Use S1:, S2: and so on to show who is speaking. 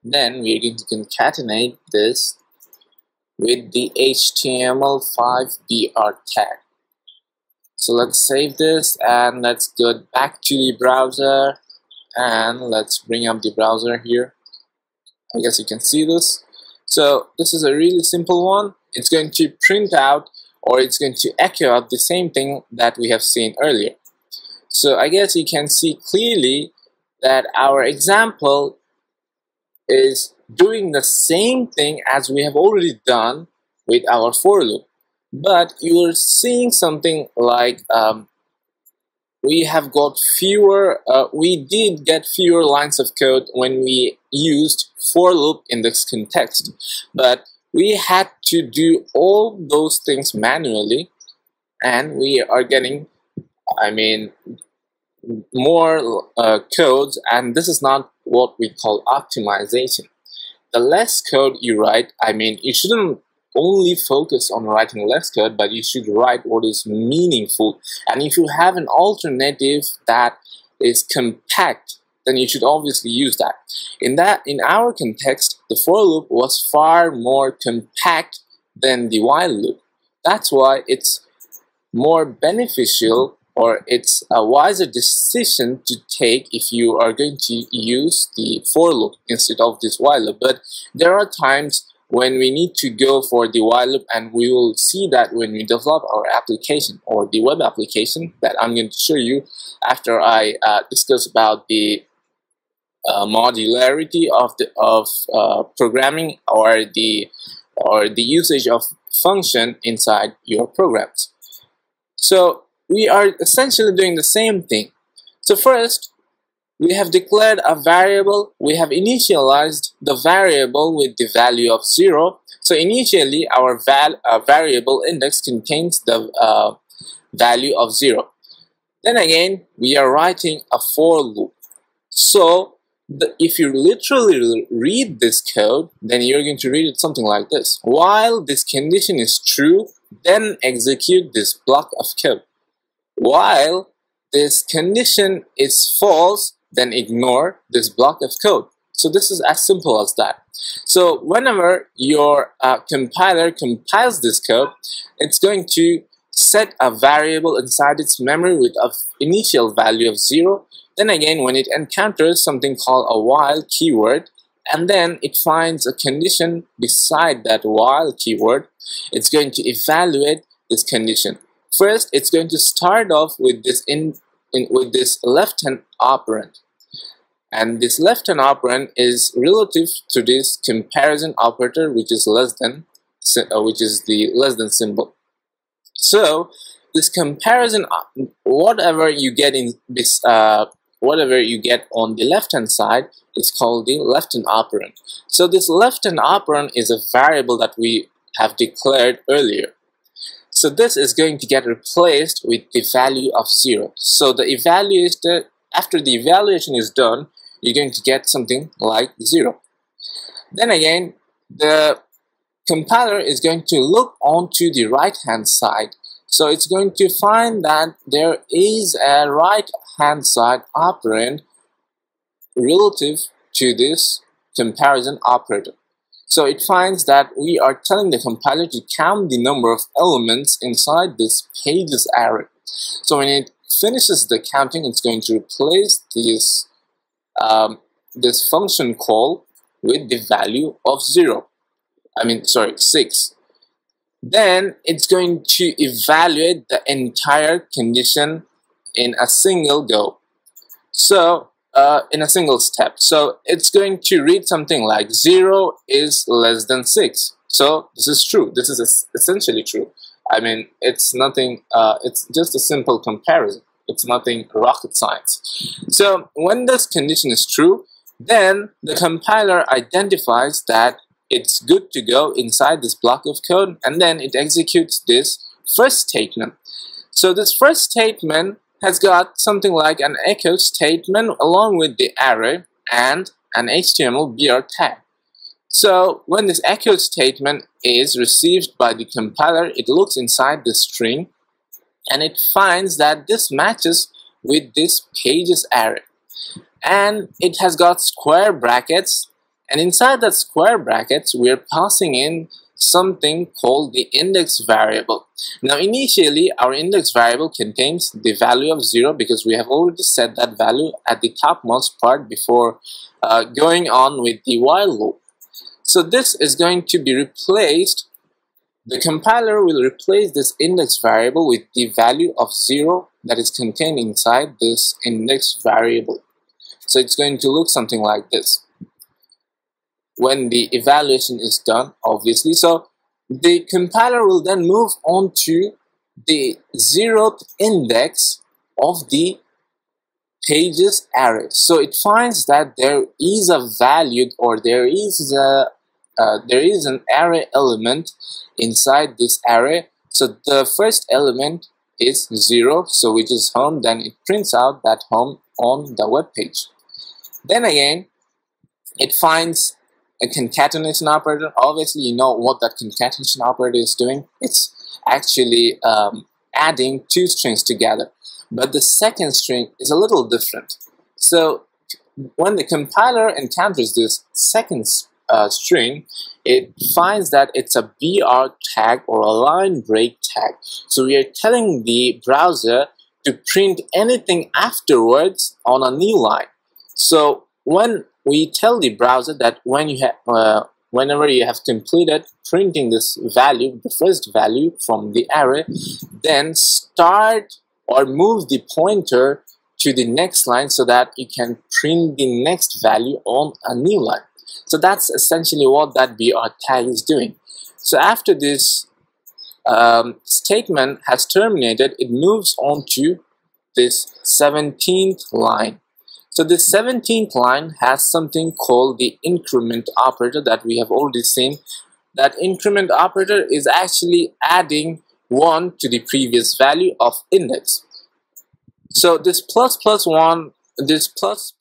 S1: Then we're going to concatenate this with the HTML5 BR tag. So let's save this and let's go back to the browser and let's bring up the browser here. I guess you can see this. So this is a really simple one. It's going to print out, or it's going to echo out the same thing that we have seen earlier. So I guess you can see clearly that our example is doing the same thing as we have already done with our for loop. But you're seeing something like we have got fewer, we did get fewer lines of code when we used for loop in this context, but we had to do all those things manually, and we are getting, more codes, and this is not what we call optimization. The less code you write, you shouldn't only focus on writing less code, but you should write what is meaningful. And if you have an alternative that is compact, then you should obviously use that. In our context, the for loop was far more compact than the while loop. That's why it's more beneficial, or it's a wiser decision to take if you are going to use the for loop instead of this while loop. But there are times when we need to go for the while loop, and we will see that when we develop our application or the web application that I'm going to show you after I discuss about the modularity of programming, or the usage of function inside your programs. So we are essentially doing the same thing. So first, we have declared a variable, we have initialized the variable with the value of 0. So initially our variable index contains the value of 0. Then again, we are writing a for loop. So if you literally read this code, then you're going to read it something like this. While this condition is true, then execute this block of code. While this condition is false, then ignore this block of code. So this is as simple as that. So whenever your compiler compiles this code, it's going to set a variable inside its memory with an initial value of 0. Then again, when it encounters something called a while keyword, and then it finds a condition beside that while keyword, it's going to evaluate this condition. First, it's going to start off with this with this left-hand operand. And this left-hand operand is relative to this comparison operator, which is the less than symbol. So this comparison, whatever you get in this, whatever you get on the left-hand side, is called the left-hand operand. So this left-hand operand is a variable that we have declared earlier. So this is going to get replaced with the value of 0. So the evaluation, after the evaluation is done, you're going to get something like 0. Then again, the compiler is going to look onto the right hand side. So it's going to find that there is a right hand side operand relative to this comparison operator. So it finds that we are telling the compiler to count the number of elements inside this pages array. So when it finishes the counting, it's going to replace this this function call with the value of 6. Then it's going to evaluate the entire condition in a single go. So in a single step. So it's going to read something like 0 is less than 6. So this is true. This is essentially true. It's nothing, it's just a simple comparison. It's nothing rocket science. So when this condition is true, then the compiler identifies that it's good to go inside this block of code, and then it executes this first statement. So this first statement has got something like an echo statement along with the array and an HTML BR tag. So when this echo statement is received by the compiler, it looks inside the string and it finds that this matches with this pages array. And it has got square brackets, And inside that square brackets, we are passing in something called the index variable. Now initially our index variable contains the value of 0 because we have already set that value at the topmost part before going on with the while loop. So this is going to be replaced. The compiler will replace this index variable with the value of 0 that is contained inside this index variable. So it's going to look something like this when the evaluation is done, obviously. So the compiler will then move on to the 0th index of the pages array. So it finds that there is a value, or there is an array element inside this array. So the first element is 0, so which is home. Then it prints out that home on the web page. Then again, it finds a concatenation operator. Obviously, you know what that concatenation operator is doing. It's actually adding two strings together. But the second string is a little different. So when the compiler encounters this second string, it finds that it's a BR tag or a line break tag. So we are telling the browser to print anything afterwards on a new line. So when we tell the browser that whenever you have completed printing this value, the first value from the array, then start or move the pointer to the next line so that you can print the next value on a new line. So that's essentially what that BR tag is doing. So after this statement has terminated, it moves on to this 17th line. So this 17th line has something called the increment operator that we have already seen. That increment operator is actually adding 1 to the previous value of index. So this plus plus 1, this plus